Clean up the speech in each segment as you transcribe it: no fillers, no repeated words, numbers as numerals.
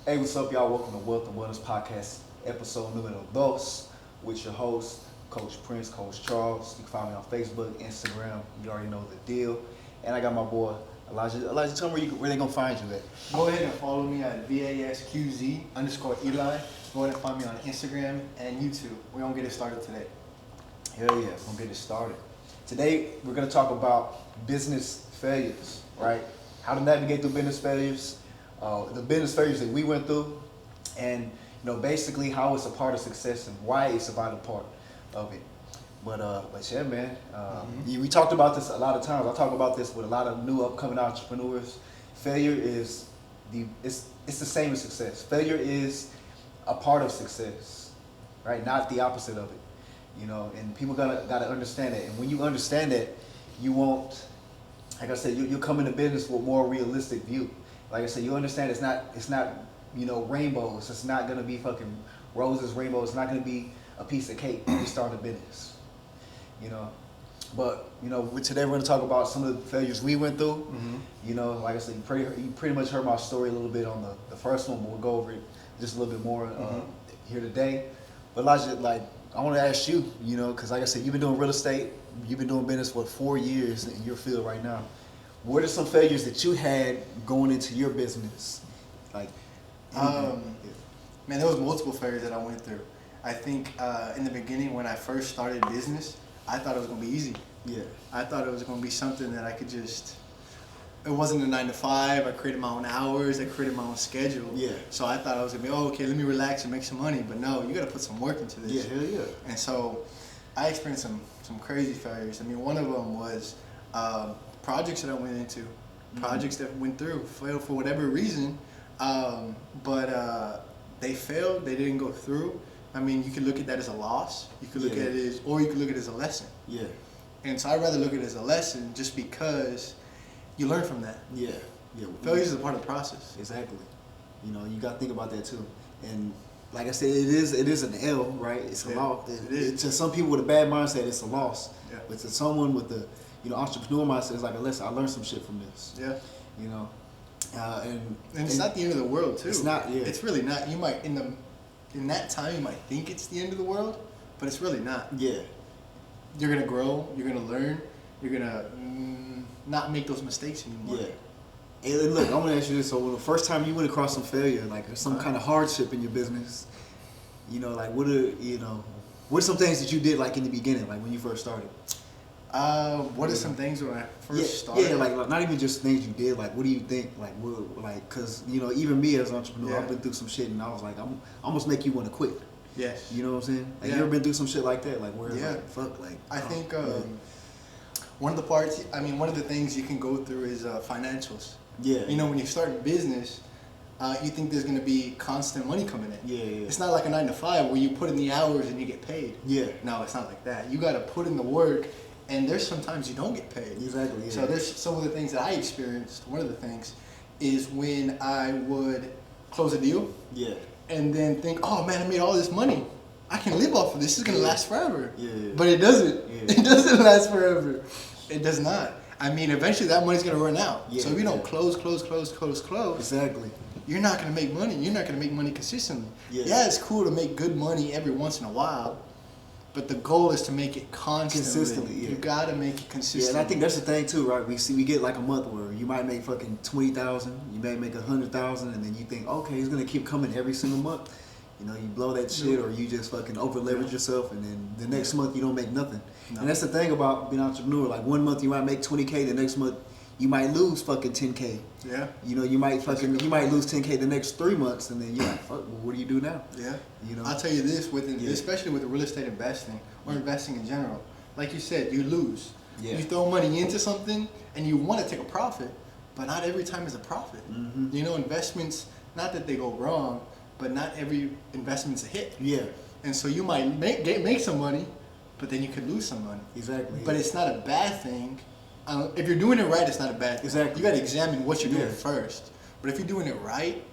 Hey, what's up, y'all? Welcome to Wealth and Wellness Podcast, episode numero dos, with your host, Coach Prince, Coach Charles. You can find me on Facebook, Instagram. You already know the deal. And I got my boy Elijah. Elijah, tell me where they gonna find you at. Go ahead and follow me at VASQZ_Eli. Go ahead and find me on Instagram and YouTube. We're gonna get it started today. Hell yeah, we're gonna get it started. Today we're gonna talk about business failures, right? How to navigate through business failures, the business failures that we went through, and basically how it's a part of success and why it's a vital part of it. But yeah, man, we talked about this a lot of times. I talk about this with a lot of new upcoming entrepreneurs. Failure is it's the same as success. Failure is a part of success, right? Not the opposite of it. And people gotta understand that. And when you understand that, you won't, like I said, you'll come into business with a more realistic view. Like I said, you understand it's not rainbows. It's not gonna be fucking roses, rainbows. It's not gonna be a piece of cake when you start a business. But today we're gonna talk about some of the failures we went through. Mm-hmm. Like I said, you pretty much heard my story a little bit on the first one, but we'll go over it just a little bit more here today. But Elijah, I want to ask you, because like I said, you've been doing real estate, you've been doing business for 4 years in your field right now. What are some failures that you had going into your business? Man, there was multiple failures that I went through. I think in the beginning when I first started business, I thought it was going to be easy. Yeah. I thought it was going to be something that I could it wasn't a 9 to 5. I created my own hours. I created my own schedule. Yeah. So I thought I was going to be, okay, let me relax and make some money. But no, you got to put some work into this. Yeah, hell yeah. And so I experienced some crazy failures. I mean, one of them was projects that I went into, projects that went through, failed for whatever reason. But they failed. They didn't go through. I mean, you could look at that as a loss. You could look at it or you could look at it as a lesson. Yeah. And so I'd rather look at it as a lesson just because you learn from that. Yeah. Yeah. Failure is a part of the process. Exactly. You got to think about that too. And like I said, it is an L, right? It's a loss. To some people with a bad mindset, it's a loss. Yeah. But to someone with the entrepreneur mindset, it's like a lesson. I learned some shit from this. Yeah. And it's not the end of the world too. It's not. Yeah. It's really not. You might in that time you might think it's the end of the world, but it's really not. Yeah. You're gonna grow. You're gonna learn. You're gonna not make those mistakes anymore. Yeah. And look, I want to ask you this. So, the first time you went across some failure, some kind of hardship in your business, what are some things that you did in the beginning, when you first started? What are some things when I first started? Yeah, not even just things you did. What do you think? Because even me as an entrepreneur, I've been through some shit, and I was like, I'm almost make you want to quit. Yes. You know what I'm saying? You ever been through some shit like that? I think one of the things you can go through is financials. Yeah. When you start a business, you think there's going to be constant money coming in. Yeah. It's not like a 9 to 5 where you put in the hours and you get paid. Yeah. No, it's not like that. You got to put in the work, and there's sometimes you don't get paid. Exactly. Yeah. So there's some of the things that I experienced. One of the things is when I would close a deal. Yeah. And then think, oh man, I made all this money. I can live off of this. This is gonna last forever. Yeah. But it doesn't. Yeah. It doesn't last forever. It does not. I mean, eventually that money's gonna run out. Yeah, so if you don't close, exactly, you're not gonna make money. You're not gonna make money consistently. Yeah. It's cool to make good money every once in a while, but the goal is to make it consistently. Yeah. You gotta make it consistent. Yeah, and I think that's the thing too, right? We get a month where you might make fucking 20,000, you may make 100,000, and then you think, okay, it's gonna keep coming every single month. You blow that shit, or you just fucking over leverage yourself, and then the next month you don't make nothing. No. And that's the thing about being an entrepreneur. 1 month you might make 20K, the next month you might lose fucking 10K. Yeah. You might lose 10K the next 3 months, and then you're like, fuck, well, what do you do now? Yeah. I'll tell you this, especially with real estate investing or investing in general. Like you said, you lose. Yeah. You throw money into something and you want to take a profit, but not every time is a profit. Mm-hmm. Investments, not that they go wrong, but not every investment's a hit. Yeah. And so you might make some money, but then you could lose some money. Exactly. But it's not a bad thing. If you're doing it right, it's not a bad thing. Exactly. You got to examine what you're doing first. But if you're doing it right,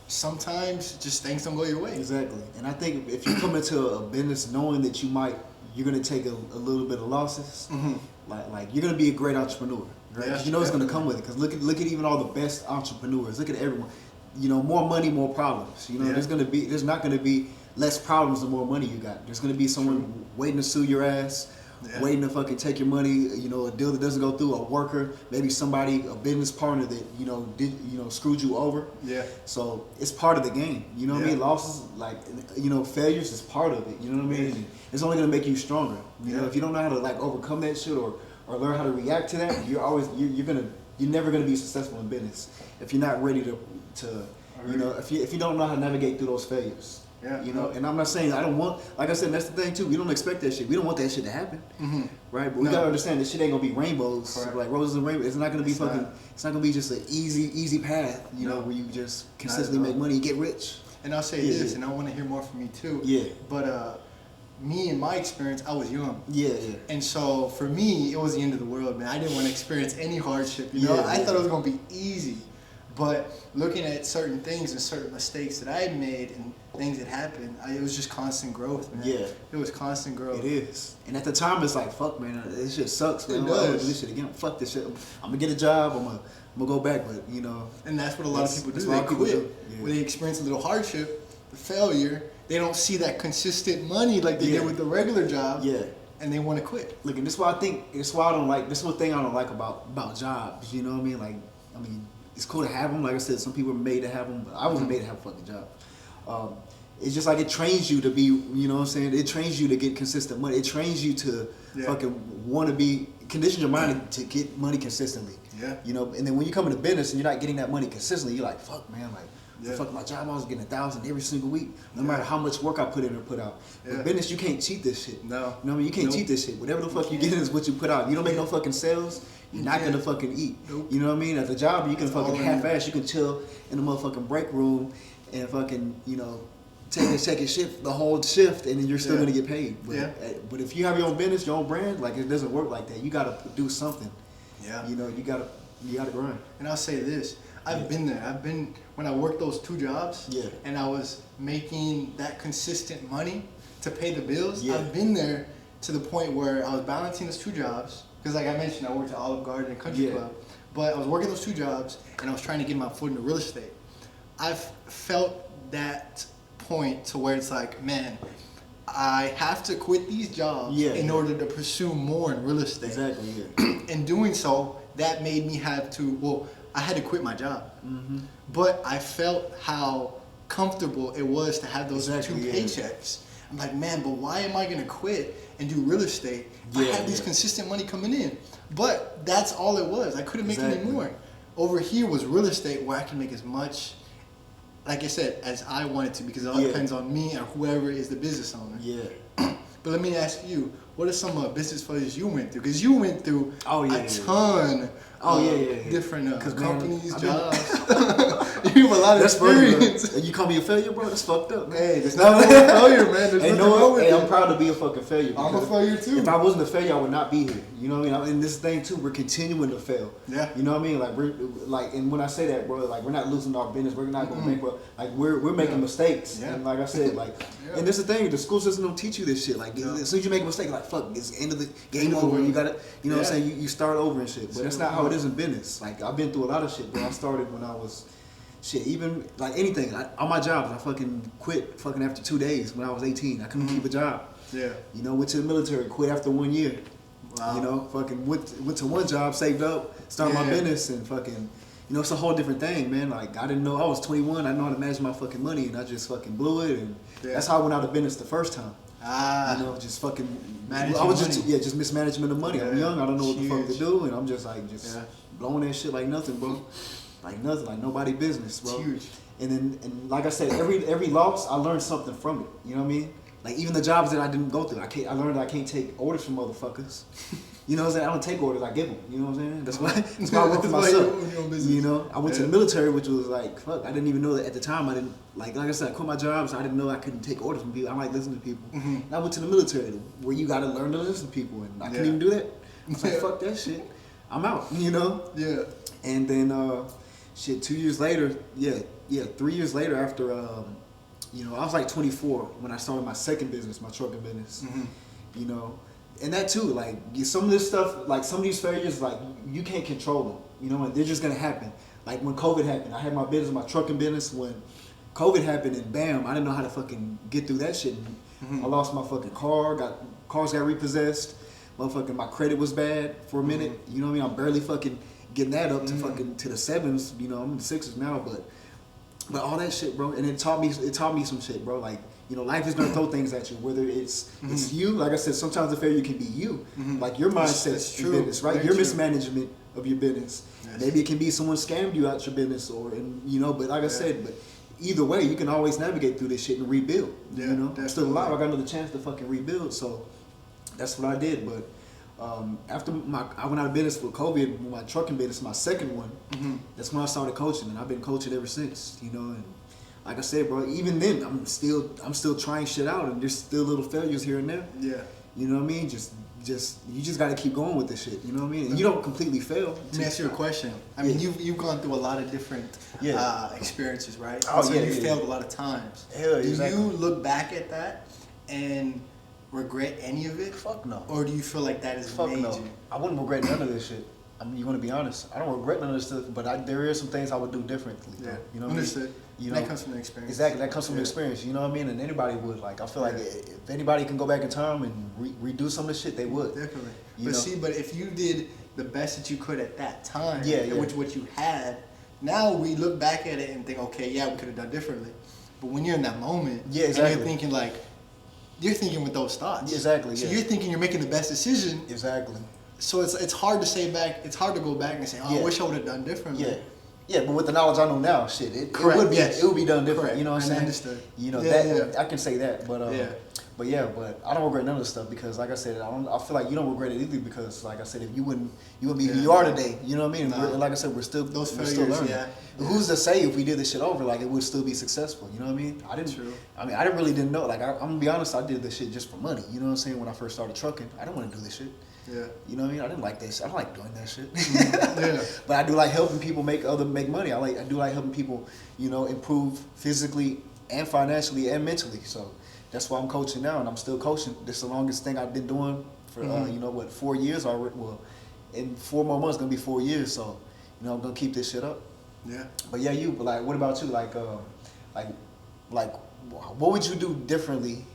sometimes just things don't go your way. Exactly. And I think if you come into a business knowing that you're going to take a little bit of losses, like you're going to be a great entrepreneur. Right? Yeah, you know it's going to come with it. Because look at even all the best entrepreneurs. Look at everyone. more money, more problems. There's not gonna be less problems the more money you got. There's gonna be someone waiting to sue your ass, waiting to fucking take your money. A deal that doesn't go through, a worker, maybe somebody, a business partner that did screwed you over. Yeah. So it's part of the game. You know what I mean? Losses, like failures is part of it. You know what I mean? And it's only gonna make you stronger. If you don't know how to like overcome that shit or learn how to react to that, you're never gonna be successful in business if you're not ready to if you don't know how to navigate through those failures. Yeah. And I'm not saying I don't want, like I said, that's the thing too. We don't expect that shit. We don't want that shit to happen, right? But we gotta understand that shit ain't gonna be rainbows, like roses and rainbows. It's not gonna be fucking. It's not gonna be just an easy path, where you just consistently make money and get rich. And I'll say this, and I want to hear more from you too. Yeah. But me, in my experience, I was young. Yeah. And so for me, it was the end of the world, man. I didn't want to experience any hardship. I thought it was gonna be easy. But looking at certain things and certain mistakes that I had made and things that happened, it was just constant growth, man. Yeah. It was constant growth. It is. And at the time, it's like, fuck, man, this shit sucks, man. I'm gonna do this shit again. Fuck this shit. I'm gonna get a job. I'm gonna go back, but And that's what a lot of people do. They quit. When they experience a little hardship, the failure, they don't see that consistent money like they did with the regular job. Yeah. And they want to quit. Look, and this is why I don't like. This is one thing I don't like about jobs. You know what I mean? Like, it's cool to have them. Like I said, some people are made to have them, but I wasn't made to have a fucking job. It's just like it trains you to be, you know what I'm saying? It trains you to get consistent money. It trains you to fucking want to be, conditions your mind to get money consistently. Yeah. And then when you come into business and you're not getting that money consistently, you're like, fuck, man, like, fuck my job, I was getting 1,000 every single week, no matter how much work I put in or put out. But business, you can't cheat this shit. No. You know what I mean? You can't cheat this shit. Whatever the fuck you get is what you put out. If you don't make no fucking sales, you're not gonna fucking eat. Nope. You know what I mean? At the job, you can fucking half-ass. You can chill in the motherfucking break room and fucking, take a shift, the whole shift, and then you're still gonna get paid. But if you have your own business, your own brand, like it doesn't work like that. You gotta produce something. Yeah. You gotta grind. And I'll say this. I've been there. When I worked those 2 jobs, and I was making that consistent money to pay the bills. I've been there to the point where I was balancing those 2 jobs. Because like I mentioned, I worked at Olive Garden and Country Club. But I was working those 2 jobs, and I was trying to get my foot into real estate. I've felt that point to where it's like, man, I have to quit these jobs in order to pursue more in real estate. Exactly, yeah. In doing so, that made me have to, I had to quit my job. Mm-hmm. But I felt how comfortable it was to have those 2 paychecks. I'm like, man, but why am I going to quit and do real estate if I have these consistent money coming in? But that's all it was. I couldn't make any more. Over here was real estate where I can make as much, like I said, as I wanted to, because it all depends on me or whoever is the business owner. Yeah. But let me ask you, what are some business failures you went through? Because you went through a ton of different companies, jobs. You have a lot of experience. You call me a failure, bro? That's fucked up, man. Hey, there's not a failure, man. There's nothing wrong with it. I'm proud to be a fucking failure. I'm a failure too. If I wasn't a failure, I would not be here. You know what I mean? And this thing too, we're continuing to fail. Yeah. You know what I mean? Like and when I say that, bro, like we're not losing our business. We're not going bankrupt. Like we're making mistakes. Yeah. And like I said, like, and this is the thing. The school system don't teach you this shit. Like as soon as you make a mistake, like fuck, it's the end of the game over. You gotta, you know what I'm saying? You start over and shit. But that's not how it is in business. Like I've been through a lot of shit, bro. I started when I was. Shit, even like anything. On my jobs, I fucking quit fucking after 2 days when I was 18. I couldn't keep a job. Yeah. Went to the military, quit after 1 year. Wow. Fucking went to one job, saved up, started my business, and fucking, it's a whole different thing, man. Like I didn't know, I was 21. I didn't know how to manage my fucking money, and I just fucking blew it, and that's how I went out of business the first time. Just fucking managing I was just money. Just mismanagement of money. I'm young, I don't know what the fuck to do, and I'm just like blowing that shit like nothing, bro. Like nothing, like nobody business, bro. It's huge. And like I said, every loss, I learned something from it. You know what I mean? Like even the jobs that I didn't go through, I learned I can't take orders from motherfuckers. You know what I'm saying? I don't take orders, I give them. You know what I'm saying? That's why I work for myself. I went to the military, which was like, fuck, I didn't even know that at the time. I didn't, like I said, I quit my job, so I didn't know I couldn't take orders from people. I like listening to people. Mm-hmm. And I went to the military, where you gotta learn to listen to people, and I couldn't even do that. I was like, fuck that shit. I'm out, Yeah. And then, 2 years later, 3 years later after, I was like 24 when I started my second business, my trucking business, and that too, like some of this stuff, like some of these failures, like you can't control them, they're just gonna happen. like when COVID happened, I had my business, my trucking business. When COVID happened, and bam, I didn't know how to fucking get through that shit. I lost my fucking car. Cars got repossessed. Motherfucking my credit was bad for a minute. You know what I mean? I'm barely fucking getting that up to fucking to the 7s. You know, I'm in the 6s now, but all that shit, bro. And it taught me some shit, bro. Like, you know, life is gonna throw things at you. Whether it's you, like I said, sometimes the failure can be you. Like your mindset in business, right? Your mismanagement of your business. Yes. Maybe it can be someone scammed you out your business, you know. But like I said, but either way, you can always navigate through this shit and rebuild. Yeah, you know, I'm still definitely. alive. I got another chance to fucking rebuild. So that's what I did. But after I went out of business with COVID, my trucking business, my second one, that's when I started coaching, and I've been coaching ever since. You know, and like I said, bro, even then, I'm still trying shit out, and there's still little failures here and there. Yeah. You know what I mean? You just got to keep going with this shit. You know what I mean? And you don't completely fail. Let me ask you a question. I mean, you've gone through a lot of different experiences, right? Oh, so yeah, you yeah. failed a lot of times. Hell, do exactly. you look back at that and regret any of it? Fuck no. Or do you feel like that has Fuck made no. you? I wouldn't regret none of this shit. I mean, you want to be honest. I don't regret none of this stuff, but there is some things I would do differently. Yeah. You know what Understood. I mean? You know, that comes from the experience. Exactly, that comes from experience. You know what I mean? And anybody would. Like, I feel like if anybody can go back in time and redo some of this shit, they would. Definitely. You But know? see, but if you did the best that you could at that time, Yeah. which what you had, now we look back at it and think, okay, yeah, we could have done differently. But when you're in that moment, Yeah, and exactly. you're thinking like, you're thinking with those thoughts. Exactly, So yeah. you're thinking you're making the best decision. Exactly. So it's hard to say back. It's hard to go back and say, oh, Yeah. I wish I would have done differently. Yeah. Yeah, but with the knowledge I know now, shit, it Correct, would be yes. it would be done different. Correct. You know what I'm I saying? understood. You know Yeah, that yeah. I can say that, but but I don't regret none of the stuff because, like I said, I feel like you don't regret it either because, like I said, if you wouldn't be who you are today. You know what I mean? Nah. And like I said, we're still failures, learning. yeah. Who's to say if we did this shit over, like it would still be successful? You know what I mean? I didn't. True. I mean, I really didn't know. Like I'm gonna be honest, I did this shit just for money. You know what I'm saying? When I first started trucking, I didn't want to do this shit. Yeah. You know what I mean? I didn't like this. I don't like doing that shit. Yeah. But I do like helping people make money. I do like helping people, you know, improve physically and financially and mentally. So that's why I'm coaching now, and I'm still coaching. This is the longest thing I've been doing for 4 years already. Well, in 4 more months, gonna be 4 years. So you know, I'm gonna keep this shit up. Yeah. But yeah, but like, what about you? Like, what would you do differently?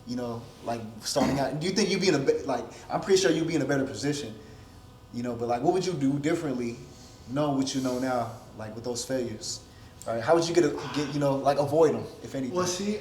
You know, like starting out. Do you think you'd be I'm pretty sure you'd be in a better position. You know, but like, what would you do differently, knowing what you know now, like with those failures? All right, how would you get avoid them, if anything? Well, see,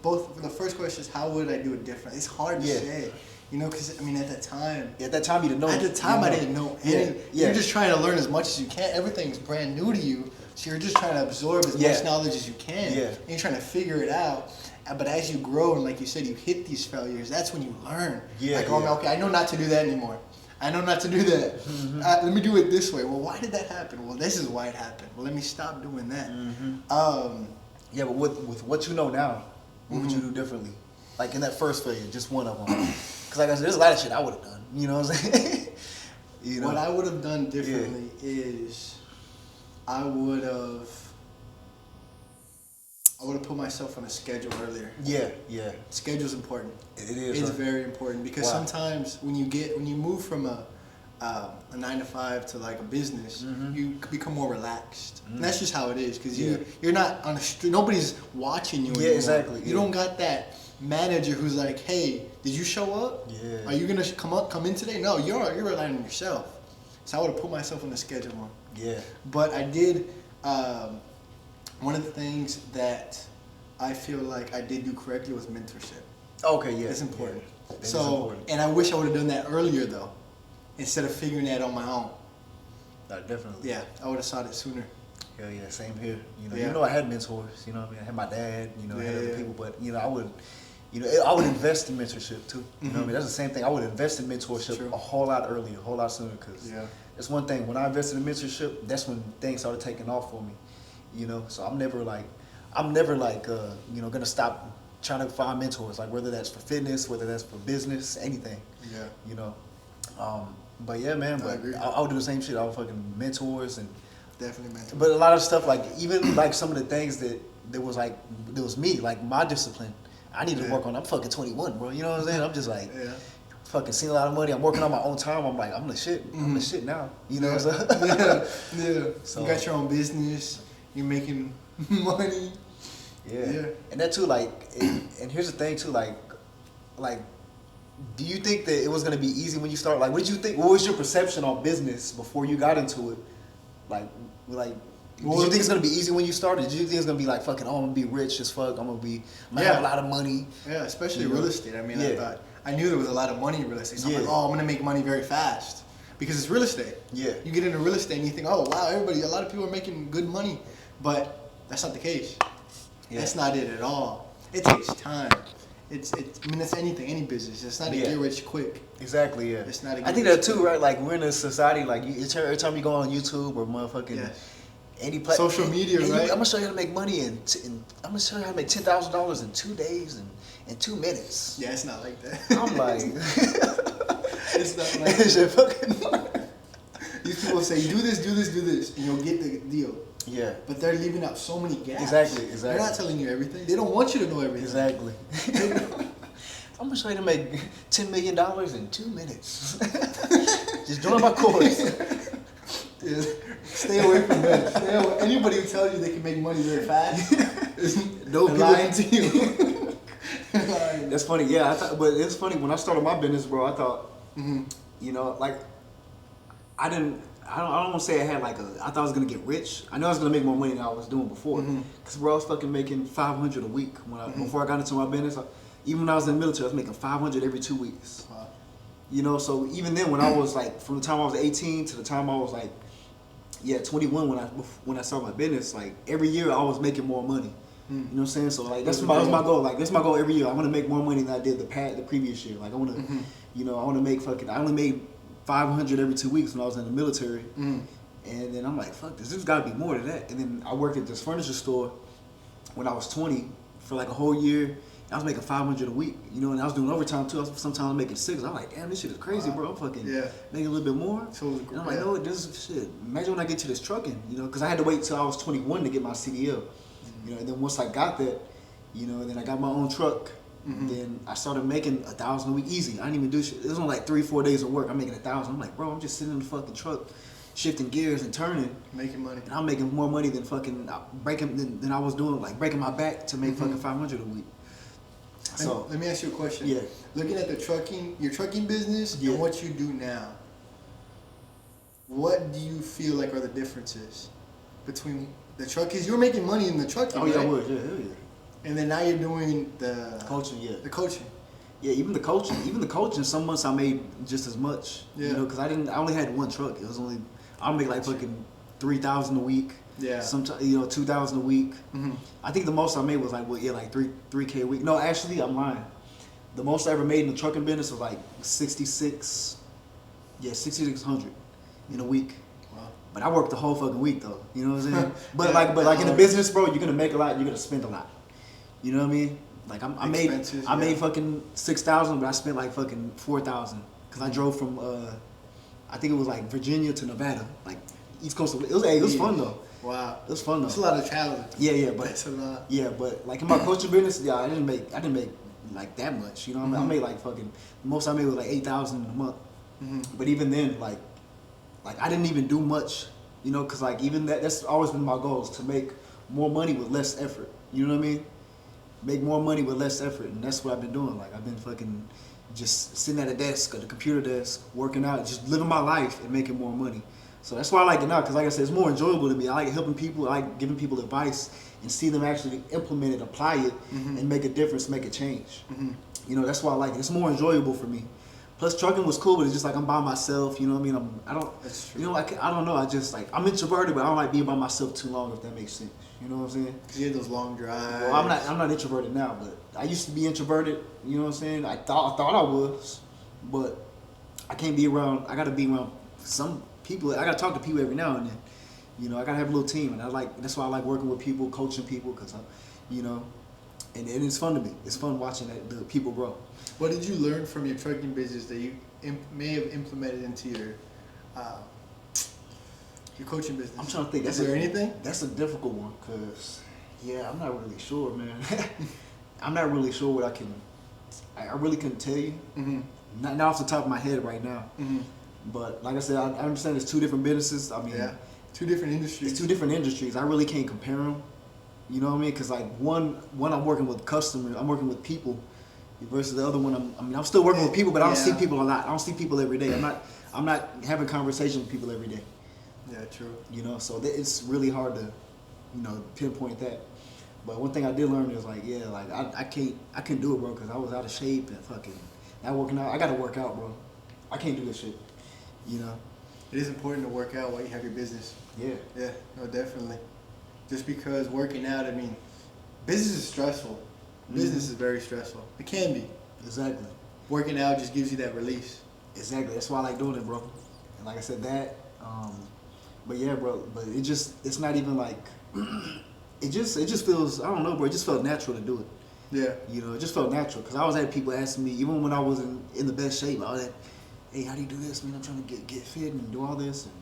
both the first question is how would I do it different? It's hard to say, you know, because I mean at that time. At that time, you didn't know. At the time, I didn't know anything. Yeah. You're just trying to learn as much as you can. Everything's brand new to you, so you're just trying to absorb as much knowledge as you can. Yeah. And you're trying to figure it out. But as you grow and like you said, you hit these failures. That's when you learn. Yeah. Like, okay, I know not to do that anymore. I know not to do that. Let me do it this way. Well, why did that happen? Well, this is why it happened. Well, let me stop doing that. Yeah, but with what you know now, what would you do differently? Like in that first failure, just one of them. Because like I said, there's a lot of shit I would have done. You know what I'm saying? You know? What I would have done differently is I would have put myself on a schedule earlier. Yeah. Schedule's important. It is. It's right? very important because sometimes when you move from a 9 to 5 to like a business, you become more relaxed. And that's just how it is because you're not on the street. Nobody's watching you anymore. Yeah, exactly. You don't got that manager who's like, hey, did you show up? Yeah. Are you gonna come in today? No, you're relying on yourself. So I would have put myself on the schedule more. Yeah. But I did. One of the things that I feel like I did do correctly was mentorship. Okay, yeah. It's important. Yeah. That is So, important. and I wish I would have done that earlier though, instead of figuring that on my own. Definitely. Yeah, I would have saw it sooner. Hell yeah, same here. You Yeah. know, I had mentors. You know what I mean? I had my dad. You know, I had other Yeah. people. But I would invest in mentorship too. You know what I mean? That's the same thing. I would invest in mentorship True. a whole lot earlier, a whole lot sooner. Because that's one thing. When I invested in mentorship, that's when things started taking off for me. You know, so I'm never gonna stop trying to find mentors. Like whether that's for fitness, whether that's for business, anything. Yeah. You know, but yeah, man. I But agree. I would do the same shit. I would fucking mentors and. Definitely mentor. But a lot of stuff, like even like some of the things that was me, like my discipline. I need to work on. I'm fucking 21, bro. You know what I'm saying? I'm just like, fucking seen a lot of money. I'm working on my own time. I'm like, I'm the shit. I'm the shit now. You know what I'm saying? Yeah. So, you got your own business. You're making money. Yeah. And that too, like, and here's the thing too, like, do you think that it was gonna be easy when you start? Like, what did you think? What was your perception on business before you got into it? Like, did you think it's gonna be easy when you started? Did you think it's gonna be like fucking? Oh, I'm gonna be rich as fuck. I'm gonna have a lot of money. Yeah, especially real estate. I mean, Yeah. I knew there was a lot of money in real estate. So I'm like, oh, I'm gonna make money very fast because it's real estate. Yeah. You get into real estate and you think, oh wow, a lot of people are making good money, but that's not the case. Yeah. That's not it at all. It takes time. I mean, that's anything, any business. It's not a get rich quick. Exactly, yeah. It's not a I think that too, right? Like, we're in a society, like, every time you go on YouTube or motherfucking any platform. Social media, right? I'm going to show you how to make money I'm going to show you how to make $10,000 in 2 days and 2 minutes. Yeah, it's not like that. I'm like. It's not like that. Shit fucking These people say, do this, and you'll get the deal. Yeah. But they're leaving out so many gaps. Exactly. They're not telling you everything. They don't want you to know everything. Exactly. I'm gonna show you to make $10 million in 2 minutes. Just join my course. Yeah. Stay away from that. Anybody who tells you they can make money very fast is lying to you. That's funny. Yeah, but it's funny when I started my business, bro. I thought, you know, like I don't want to say I had I thought I was gonna get rich. I know I was gonna make more money than I was doing before. Cause bro, I was fucking making $500 a week before I got into my business. Even when I was in the military, I was making $500 every 2 weeks. Wow. You know, so even then, when I was like, from the time I was 18 to the time I was like, 21 when I started my business, like every year I was making more money. You know what I'm saying? So like that's my goal. Like that's my goal every year. I want to make more money than I did the previous year. Like I want to, you know, I want to make I only made $500 every 2 weeks when I was in the military. And then I'm like, fuck this. There's got to be more to that. And then I worked at this furniture store when I was 20 for like a whole year. I was making $500 a week, you know, and I was doing overtime too. Sometimes I'm making $6. I'm like, damn, this shit is crazy, bro. I'm fucking making a little bit more. And I'm like, no, this is shit. Imagine when I get to this trucking, you know, because I had to wait till I was 21 to get my CDL, you know. And then once I got that, you know, then I got my own truck. Then I started making $1,000 a week easy. I didn't even do shit. It was only like 3-4 days of work. I'm making $1,000. I'm like, bro, I'm just sitting in the fucking truck, shifting gears and turning, making money. And I'm making more money than fucking than I was doing, like breaking my back to make fucking $500 a week. So let me ask you a question. Yeah. Looking at your trucking business and what you do now, what do you feel like are the differences between the truck? Because you were making money in the trucking, right? I was, yeah. And then now you're doing the coaching, The coaching. Yeah, even the coaching. Some months I made just as much. Yeah. You know, because I only had one truck. It was I'll make like fucking $3,000 a week. Yeah. Sometimes, you know, $2,000 a week. I think the most I made was like like $3K a week. No, actually, I'm lying. The most I ever made in the trucking business was like 6,600 in a week. Wow. But I worked the whole fucking week though. You know what I'm saying? But like in the business, bro, you're gonna make a lot. You're gonna spend a lot. You know what I mean? Like I made fucking 6,000, but I spent like fucking 4,000 because I drove from I think it was like Virginia to Nevada, like East Coast. It was fun though. Wow, it was fun though. It's a lot of challenge. But it's a lot. But like in my coaching business, I didn't make like that much. You know, I made like fucking the most I made was like 8,000 a month. But even then, like I didn't even do much. You know, cause like even that's always been my goal is to make more money with less effort. You know what I mean? Make more money with less effort, and that's what I've been doing. Like I've been fucking just sitting at a desk, at a computer desk, working out, just living my life and making more money. So that's why I like it now, because like I said, it's more enjoyable to me. I like helping people, I like giving people advice and see them actually implement it, apply it, and make a difference, make a change. You know, that's why I like it. It's more enjoyable for me. Plus, trucking was cool, but it's just like I'm by myself. You know what I mean? I don't know. I just like I'm introverted, but I don't like being by myself too long. If that makes sense. You know what I'm saying? Cause you had those long drives. Well, I'm not introverted now, but I used to be introverted. You know what I'm saying? I thought I was, but I can't be around. I got to be around some people. I got to talk to people every now and then. You know, I got to have a little team, and that's why I like working with people, coaching people, cause you know, and it's fun to me. It's fun watching the people grow. What did you learn from your trucking business that you may have implemented into your coaching business? I'm trying to think. Is there anything? That's a difficult one, cause I'm not really sure, man. I'm not really sure what I really couldn't tell you. not off the top of my head right now. But like I said, I understand it's two different businesses. I mean, two different industries. It's two different industries. I really can't compare them. You know what I mean? Because like one I'm working with customers, I'm working with people, versus the other one, I'm still working with people, but I don't see people a lot. I don't see people every day. I'm not having conversations with people every day. Yeah, true. You know, so it's really hard to, pinpoint that. But one thing I did learn is like, I couldn't do it, bro, because I was out of shape and fucking not working out. I got to work out, bro. I can't do this shit. You know. It is important to work out while you have your business. Yeah. Yeah, no, definitely. Just because working out, I mean, business is stressful. Business is very stressful. It can be. Exactly. Working out just gives you that release. Exactly. That's why I like doing it, bro. And like I said, that. But yeah, bro. But it's not even like. It just feels. I don't know, bro. It just felt natural to do it. Yeah. You know, it just felt natural because I always had people asking me, even when I was in the best shape, I was like, hey, how do you do this, man? I'm trying to get fit and do all this. And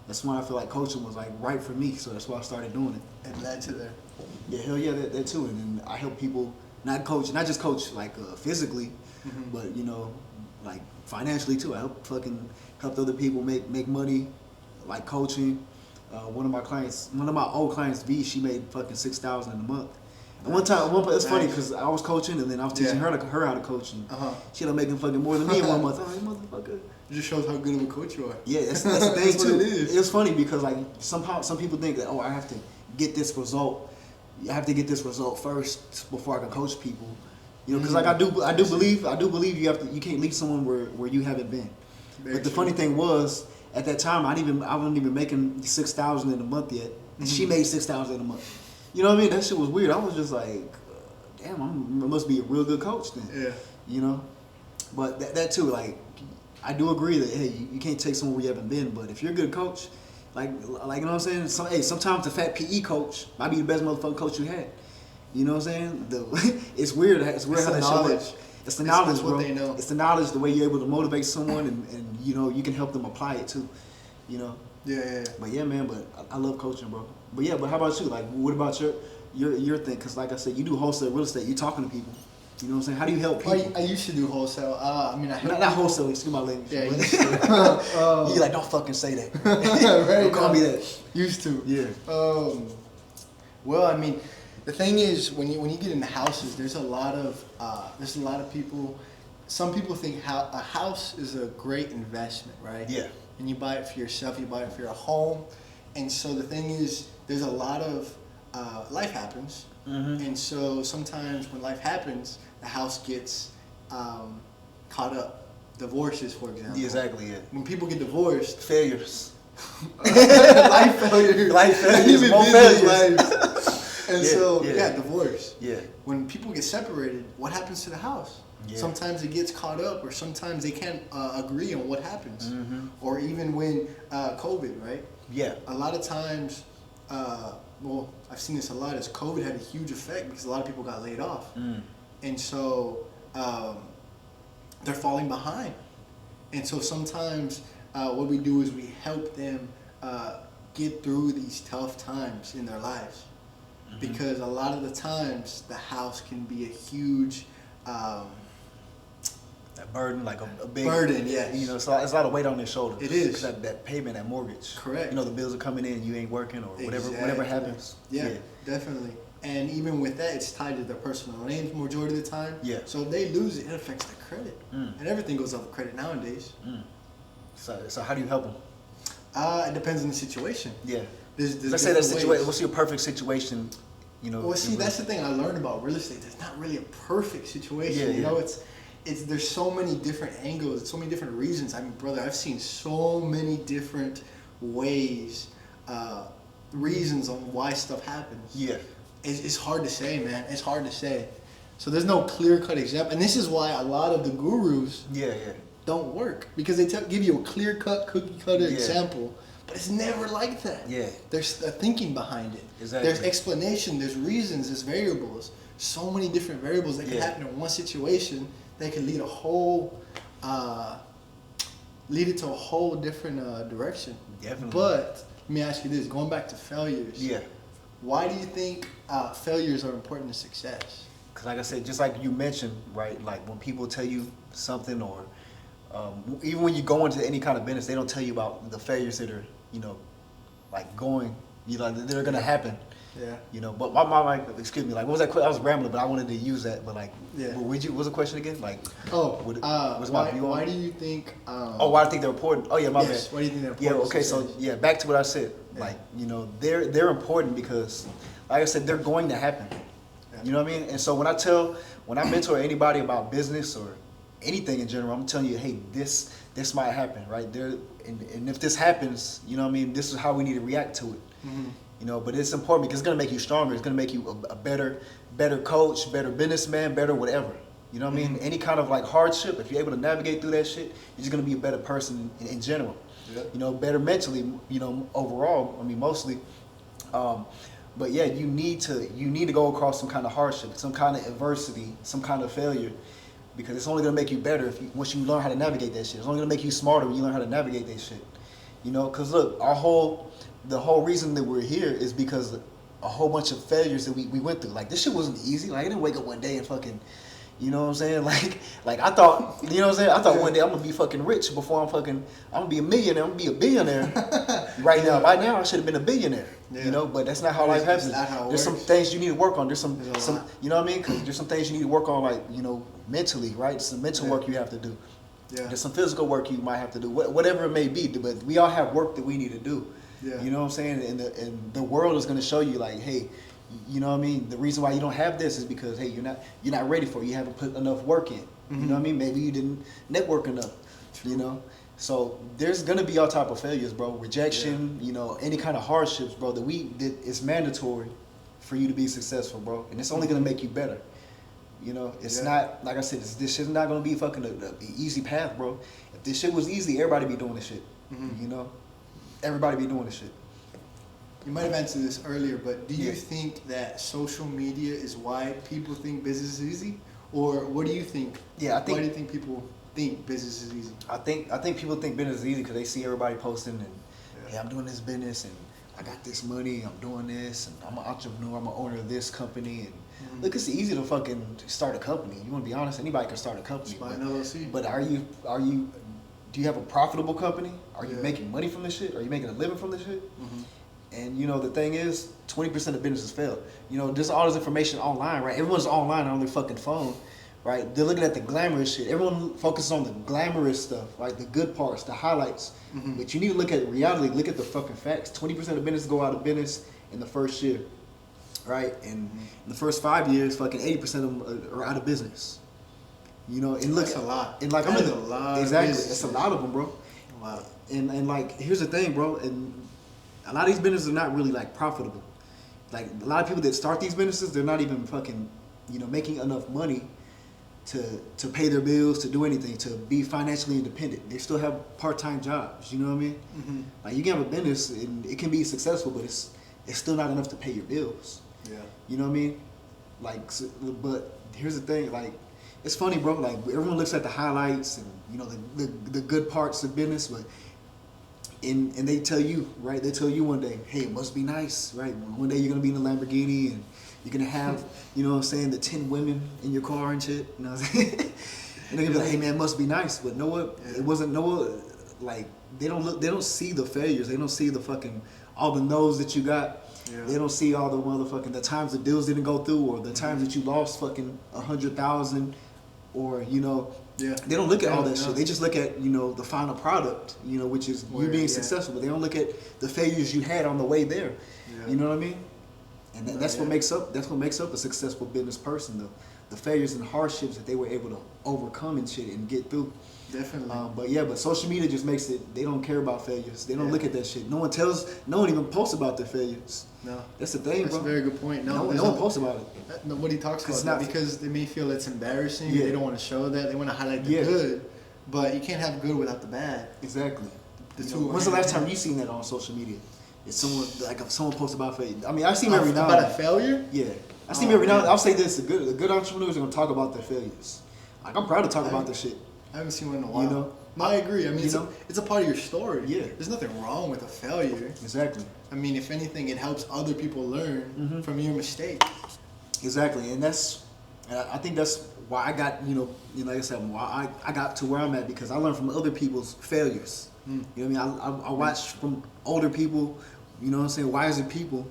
that's when I feel like coaching was like right for me. So that's why I started doing it. And that to there. Yeah, hell yeah, that too. And then I help people not just coach like physically, but like financially too. I helped other people make money, like coaching. One of my old clients, V, she made fucking $6,000 in a month. And one time, it's funny because I was coaching and then I was teaching her how to coach, and she ended up making fucking more than me in 1 month. I'm like, motherfucker. It just shows how good of a coach you are. Yeah, that's the thing That's too. what it is. It's funny because like somehow some people think that I have to get this result. I have to get this result first before I can coach people. You know, because like I do believe you can't lead someone where you haven't been. But the funny thing was, at that time, I wasn't even making $6,000 in a month yet, and she made $6,000 in a month. You know what I mean? That shit was weird. I was just like, damn, I must be a real good coach then. Yeah. You know, but that too, like, I do agree that hey, you can't take someone where you haven't been, but if you're a good coach, like you know what I'm saying? Sometimes the fat PE coach might be the best motherfucking coach you had. You know what I'm saying? It's weird. It's weird how that shit works. It's the knowledge, bro. What they know. It's the knowledge, the way you're able to motivate someone, and you can help them apply it too. You know. Yeah. But yeah, man. But I love coaching, bro. But yeah. But how about you? Like, what about your thing? Because like I said, you do wholesale real estate. You're talking to people. You know what I'm saying? How do you help people? I used to do wholesale. I help not wholesale. Excuse my language. Yeah, but- used to. You're like, don't fucking say that. Right, Don't call me that. Used to. Yeah. Well, I mean, the thing is, when you get into houses, there's a lot of people. Some people think a house is a great investment, right? Yeah. And you buy it for yourself. You buy it for your home. And so the thing is, there's a lot of life happens. And so sometimes when life happens, the house gets caught up. Divorces, for example. Exactly. Yeah. When people get divorced, Failures. life failures. Life failures. Even More business failures. lives. And divorce. Yeah. When people get separated, what happens to the house? Yeah. Sometimes it gets caught up, or sometimes they can't agree on what happens. Or even when COVID, right? Yeah. A lot of times, I've seen this a lot, is COVID had a huge effect because a lot of people got laid off. And so they're falling behind. And so sometimes what we do is we help them get through these tough times in their lives. Because a lot of the times the house can be a huge that burden, like a big burden, yes. You know, it's a lot of weight on their shoulders. It is. That payment, that mortgage. Correct. You know, the bills are coming in, you ain't working, or whatever happens. Yeah, definitely. And even with that, it's tied to their personal names majority of the time. Yeah. So if they lose it, it affects their credit. And everything goes off of credit nowadays. So how do you help them? It depends on the situation. Yeah. There's Let's say that different situation. ways. What's your perfect situation? You know. Well, see, that's the thing I learned about real estate. There's not really a perfect situation. Yeah, You know, there's so many different angles, so many different reasons. I mean, brother, I've seen so many different ways, reasons on why stuff happens. Yeah. It's hard to say, man. It's hard to say. So there's no clear-cut example. And this is why a lot of the gurus don't work. Because they give you a clear-cut, cookie-cutter example. But it's never like that. Yeah. There's a thinking behind it. Exactly. There's explanation. There's reasons. There's variables. So many different variables that can happen in one situation that can lead it to a whole different direction. Definitely. But let me ask you this: going back to failures. Yeah. Why do you think failures are important to success? Because like I said, just like you mentioned, right? Like when people tell you something, or Even when you go into any kind of business, they don't tell you about the failures that are, you know, like going, you know, that are gonna happen. Yeah. You know, but my excuse me, like, what was that? I was rambling, but I wanted to use that. But like, Yeah. what was the question again? Like, why do you think? why I think they're important? Oh yeah, my yes, bad. why do you think they're important? Yeah, okay, so yeah, back to what I said. Yeah. Like, you know, they're important because, like I said, they're going to happen. Yeah. You know what I mean? And so when I mentor anybody about business or anything in general, I'm telling you, hey, this might happen, right? And if this happens, you know what I mean, this is how we need to react to it. Mm-hmm. You know, but it's important because it's gonna make you stronger. It's gonna make you a better coach, better businessman, better whatever. You know what I mean? Any kind of like hardship, if you're able to navigate through that shit, you're just gonna be a better person in general. Yep. You know, better mentally. You know, overall. I mean, mostly. But yeah, you need to go across some kind of hardship, some kind of adversity, some kind of failure, because it's only gonna make you better once you learn how to navigate that shit. It's only gonna make you smarter when you learn how to navigate that shit. You know, because look, the whole reason that we're here is because a whole bunch of failures that we went through. Like, this shit wasn't easy. Like, I didn't wake up one day and fucking, you know what I'm saying? Like I thought, you know what I'm saying? I thought one day I'm gonna be fucking rich before I'm gonna be a millionaire. I'm gonna be a billionaire. Right now, I should have been a billionaire. Yeah. You know, but that's not how life happens. There's some things you need to work on. There's some, you know what I mean? Because there's some things you need to work on, like, you know, mentally, right? Some mental work you have to do. Yeah. There's some physical work you might have to do, whatever it may be. But we all have work that we need to do. Yeah. You know what I'm saying? And the world is going to show you, like, hey, you know what I mean? The reason why you don't have this is because, hey, you're not ready for it. You haven't put enough work in. Mm-hmm. You know what I mean? Maybe you didn't network enough. True. You know? So there's going to be all type of failures, bro. Rejection, you know, any kind of hardships, bro, that it's mandatory for you to be successful, bro. And it's only going to make you better. You know, it's not, like I said, this shit's not going to be fucking an easy path, bro. If this shit was easy, everybody be doing this shit. Mm-hmm. You know? Everybody be doing this shit. You might have answered this earlier, but do you think that social media is why people think business is easy? Or what do you think? Yeah, why do you think people think business is easy? I think people think business is easy because they see everybody posting and, hey, I'm doing this business and I got this money, I'm doing this, and I'm an entrepreneur, I'm an owner of this company. And look, it's easy to fucking start a company. You want to be honest? Anybody can start a company. But LLC. But do you have a profitable company? Are you making money from this shit? Are you making a living from this shit? Mm-hmm. And, you know, the thing is, 20% of businesses fail. You know, there's all this information online, right? Everyone's online on their fucking phone, right? They're looking at the glamorous shit. Everyone focuses on the glamorous stuff, like the good parts, the highlights. Mm-hmm. But you need to look at reality, look at the fucking facts. 20% of businesses go out of business in the first year, right? And in the first 5 years, fucking 80% of them are out of business. You know, and look, that's a lot. And like, that's a lot. Exactly, it's a lot of them, bro. A lot. And like, here's the thing, bro. And a lot of these businesses are not really like profitable. Like, a lot of people that start these businesses, they're not even fucking, you know, making enough money to pay their bills, to do anything, to be financially independent. They still have part-time jobs. You know what I mean? Mm-hmm. Like, you can have a business and it can be successful, but it's still not enough to pay your bills. Yeah. You know what I mean? Like, so, but here's the thing, like, it's funny, bro. Like, everyone looks at the highlights and, you know, the good parts of business, but and they tell you, right? They tell you one day, hey, it must be nice, right? One day you're gonna be in a Lamborghini and you're gonna have, you know what I'm saying, the 10 women in your car and shit. You know what I'm saying? And they're gonna be like, hey man, it must be nice. But know what? Yeah. It wasn't like they don't see the failures. They don't see the fucking all the no's that you got. Yeah. They don't see all the motherfucking the times the deals didn't go through or the times that you lost fucking 100,000 or, you know. Yeah. They don't look at all that shit. They just look at, you know, the final product, you know, which is you being successful. But they don't look at the failures you had on the way there. Yeah. You know what I mean? And that's what makes up a successful business person, though. The failures and hardships that they were able to overcome and shit and get through. Definitely. But social media just makes it. They don't care about failures. They don't look at that shit. No one even posts about their failures. No. That's the thing, bro. That's a very good point. No one posts about it. Nobody talks about that because they may feel it's embarrassing. Yeah. They don't want to show that. They want to highlight the good, but you can't have good without the bad. Exactly. When's the last time you seen that on social media? If someone posts about failure, I mean, I see every now and then. About a failure? Yeah, I see every now and then. I'll say this: the good entrepreneurs are gonna talk about their failures. Like, I'm proud to talk about this shit. I haven't seen one in a while. You know? No, I agree. I mean, it's a part of your story. Yeah. There's nothing wrong with a failure. Exactly. I mean, if anything, it helps other people learn from your mistake. Exactly, and that's And I think that's why I got, like I said, why I got to where I'm at, because I learned from other people's failures. You know what I mean? I watched from older people, you know what I'm saying, wiser people,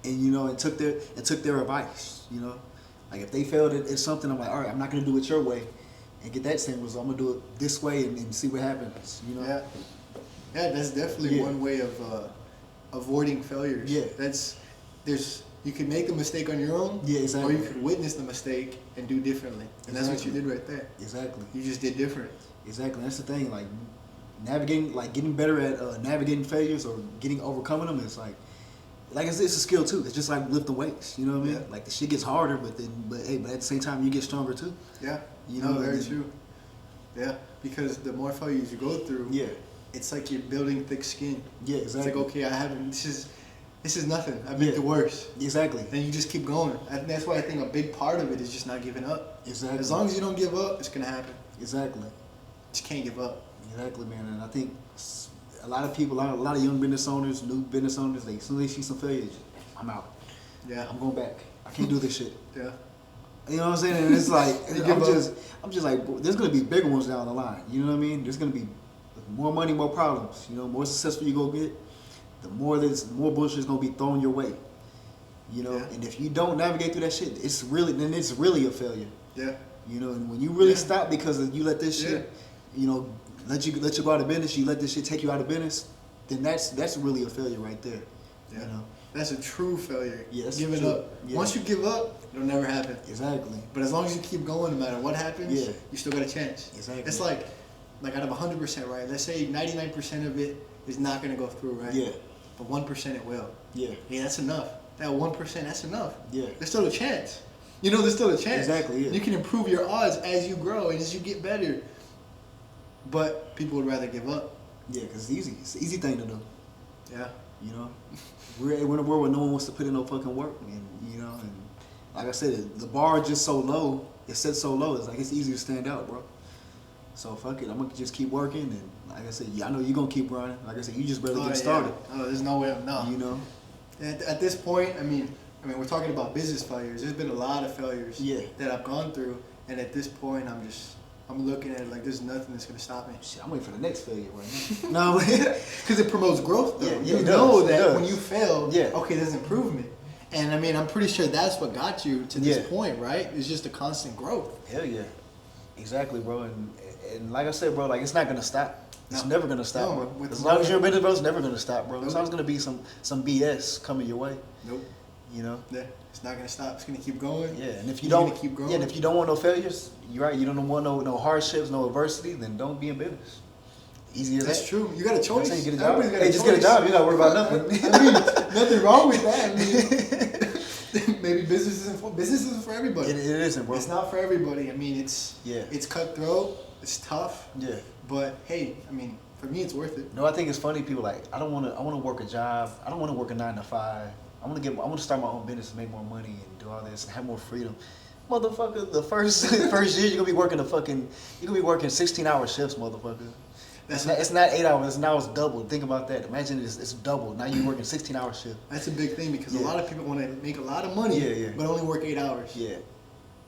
and took their advice. Like if they failed at something, I'm like, all right, I'm not gonna do it your way, and get that same result. I'm gonna do it this way and see what happens. Yeah, that's definitely one way of avoiding failures. Yeah, you can make a mistake on your own. Yeah, exactly. Or you could witness the mistake and do differently, and that's what you did right there. Exactly. You just did different. Exactly. That's the thing. Like navigating, like getting better at navigating failures or overcoming them is like it's a skill too. It's just like lifting weights. You know what I mean? Yeah. Like the shit gets harder, but at the same time you get stronger too. Yeah. Very true. Yeah, because the more failures you go through, it's like you're building thick skin. Yeah, exactly. It's like, okay, this is nothing. I've been through worse. Exactly. Then you just keep going. And that's why I think a big part of it is just not giving up. Exactly. As long as you don't give up, it's gonna happen. Exactly. Just can't give up. Exactly, man. And I think a lot of people, a lot of young business owners, new business owners, as soon as they see some failures, I'm out. Yeah. I'm going back. I can't do this shit. Yeah. You know what I'm saying? And it's like I'm just like, there's gonna be bigger ones down the line. You know what I mean? There's gonna be more money, more problems. More successful you go get, the more bullshit is gonna be thrown your way. And if you don't navigate through that shit, it's really a failure. Yeah. And when you really stop because you let this shit, let you go out of business, you let this shit take you out of business, then that's really a failure right there. Yeah. That's a true failure. Yeah, that's giving up. Yeah. Once you give up, it'll never happen. Exactly. But as long as you keep going, no matter what happens, you still got a chance. Exactly. It's like out of 100%, right? Let's say 99% of it is not gonna go through, right? Yeah. But 1% it will. Yeah. Yeah, that's enough. That 1%, that's enough. Yeah. There's still a chance. There's still a chance. Exactly. Yeah. You can improve your odds as you grow and as you get better. But people would rather give up. Yeah, because it's easy. It's an easy thing to do. Yeah. We're in a world where no one wants to put in no fucking work, and like I said, the bar is just so low. It's set so low. It's like it's easy to stand out, bro. So fuck it. I'm gonna just keep working, and like I said, I know you're gonna keep grinding. Like I said, you just barely getting started. Oh, there's no way. No. At this point, I mean, we're talking about business failures. There's been a lot of failures that I've gone through, and at this point, I'm looking at it like there's nothing that's gonna stop me. Shit, I'm waiting for the next failure right now. No, because it promotes growth, though. Yeah, you know that when you fail, okay, there's improvement. And I'm pretty sure that's what got you to this point, right? It's just a constant growth. Hell yeah, exactly, bro. And like I said, bro, like it's not gonna stop. It's never gonna stop, bro. As long as you're in business, bro, it's never gonna stop, bro. There's always gonna be some BS coming your way. Nope. Yeah, it's not gonna stop. It's gonna keep going. Yeah, and if keep growing. Yeah, and if you don't want no failures, you're right. You don't want no hardships, no adversity, then don't be in business. Easy as that. That's true. You got a choice. You get a job. Just get a job. You gotta worry about nothing. Nothing wrong with that. Maybe business isn't for everybody. It isn't, bro. It's not for everybody. It's cutthroat. It's tough. Yeah. But hey, for me, it's worth it. No, I think it's funny. People like, I want to work a job. I don't want to work a 9 to 5. I want to start my own business and make more money and do all this and have more freedom. Motherfucker, the first year you're gonna be working 16-hour shifts, motherfucker. It's not 8 hours. Now it's double. Think about that. Imagine it's double. Now you're working 16-hour shift. That's a big thing because a lot of people want to make a lot of money, but only work 8 hours. Yeah.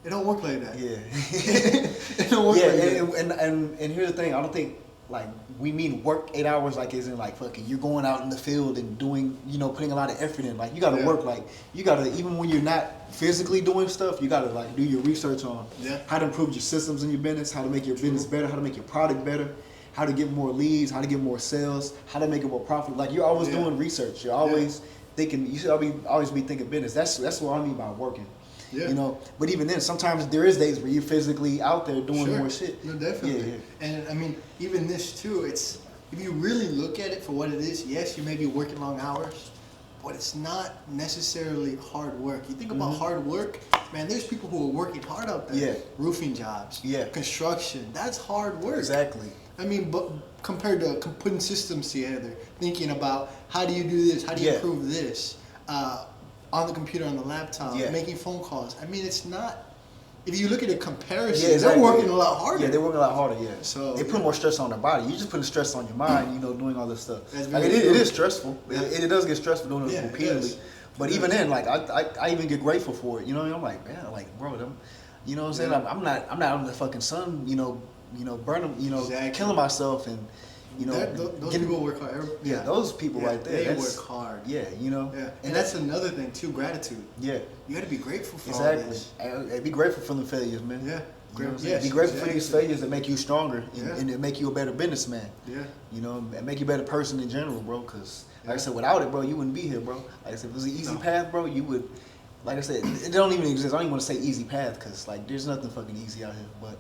It don't work like that. Yeah. It don't work like that. And here's the thing. I don't think like we mean work 8 hours like isn't like fucking you're going out in the field and doing putting a lot of effort in. Like you gotta work, like you gotta, even when you're not physically doing stuff, you gotta like do your research on how to improve your systems in your business, how to make your business better, how to make your product better, how to get more leads, how to get more sales, how to make it more profitable. Like you're always doing research. You're always thinking. You should always be thinking business. That's what I mean by working. Yeah. But even then, sometimes there is days where you're physically out there doing more shit. No, definitely. Yeah. And even this too, if you really look at it for what it is, yes, you may be working long hours, but it's not necessarily hard work. You think about hard work, man, there's people who are working hard out there. Yeah. Roofing jobs. Yeah. Construction. That's hard work. Exactly. But compared to putting systems together, thinking about how do you do this, how do you improve this, on the computer, on the laptop, making phone calls. It's not. If you look at a comparison, they're working a lot harder. Yeah, they're working a lot harder. Yeah. So they put more stress on their body. You just putting stress on your mind. Doing all this stuff. Like it is stressful. It does get stressful doing it repeatedly. But even then, like I even get grateful for it. You know what I mean? I'm like, man, like bro, them, you know what I'm saying? Yeah. I'm not out in the fucking sun, burning, Exactly. killing myself and those people work hard. Yeah, those people right there. They work hard. Yeah, Yeah, and that's another thing too. Gratitude. Yeah, You got to be grateful for all exactly. this. And be grateful for the failures, man. Yeah. You know what I'm saying? Yes, Be grateful for exactly. these failures that make you stronger Yeah. and it make you a better businessman. Yeah. And make you a better person in general, bro. Because, like I Yeah. said, without it, bro, you wouldn't be here, bro. Like I said, if it was an easy No. path, bro, you would, like I said, it don't even exist. I don't even want to say easy path because, like, there's nothing fucking easy out here. But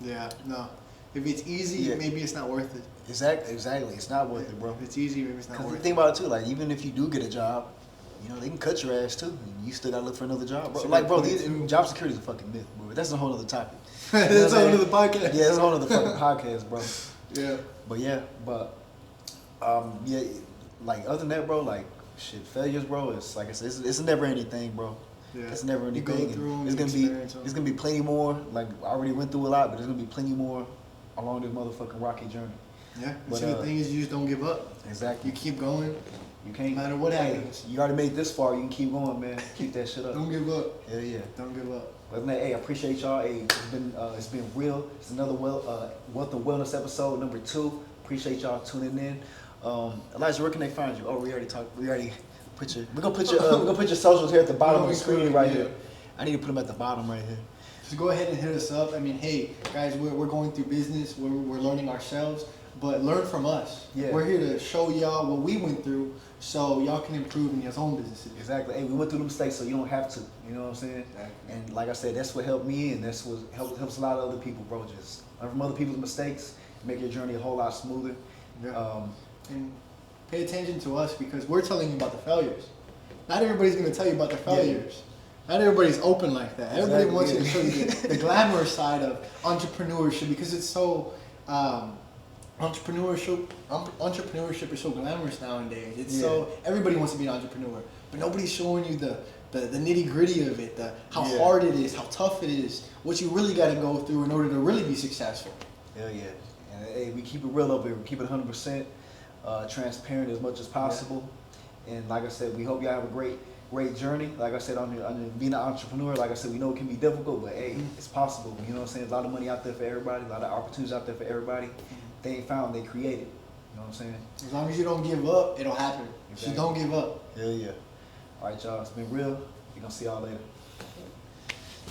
Yeah. No. If it's easy, Yeah. maybe it's not worth it. exactly, it's not worth it, bro. If it's easy, maybe it's not Because worth think it. about it too, like even if you do get a job, they can cut your ass too. And you still gotta look for another job, bro. That's a Like, good bro, point, too. job security is a fucking myth, bro. That's a whole other topic. That's a whole what I'm other podcast. Yeah, that's a whole other fucking podcast, bro. Yeah. Yeah, like other than that, bro, like shit, failures, bro. It's like I said, it's a never ending thing, bro. Yeah. It's never You ending go thing. through 'em, It's you gonna be, experience 'em. it's gonna be plenty more. Like I already went through a lot, but there's gonna be plenty more along this motherfucking rocky journey. Yeah. But, See, the thing is, you just don't give up. Exactly. You keep going. You can't. No matter what hey, happens. You already made it this far. You can keep going, man. Keep that shit up. Don't give up. Hell yeah. Don't give up. But man, hey, I appreciate y'all. Hey, it's been real. It's another Wealth of Wellness episode number 2. Appreciate y'all tuning in. Elijah, where can they find you? Oh, we already talked. We're gonna put your socials here at the bottom of the screen right here. I need to put them at the bottom right here. Just go ahead and hit us up. I mean, hey, guys, we're going through business. We're learning ourselves, but learn from us. Yeah. We're here to show y'all what we went through so y'all can improve in your own businesses. Exactly. Hey, we went through the mistakes, so you don't have to. You know what I'm saying? Exactly. And like I said, that's what helped me, and that's what helps a lot of other people, bro. Just learn from other people's mistakes, make your journey a whole lot smoother. Yeah. And pay attention to us because we're telling you about the failures. Not everybody's going to tell you about the failures. Not everybody's open like that. Everybody Exactly. wants you to show you the glamorous side of entrepreneurship because it's so entrepreneurship is so glamorous nowadays. It's so everybody wants to be an entrepreneur, but nobody's showing you the nitty gritty of it, how hard it is, how tough it is, what you really got to go through in order to really be successful. Hell yeah. And hey, we keep it real up here. We keep it 100% transparent as much as possible. Yeah. And like I said, we hope y'all have a great journey. Like I said, on being an entrepreneur, like I said, we know it can be difficult, but hey, it's possible. You know what I'm saying? There's a lot of money out there for everybody, a lot of opportunities out there for everybody. They ain't found, they created. You know what I'm saying? As long as you don't give up, it'll happen. Exactly. Just don't give up. Hell yeah. All right, y'all. It's been real. We're going to see y'all later.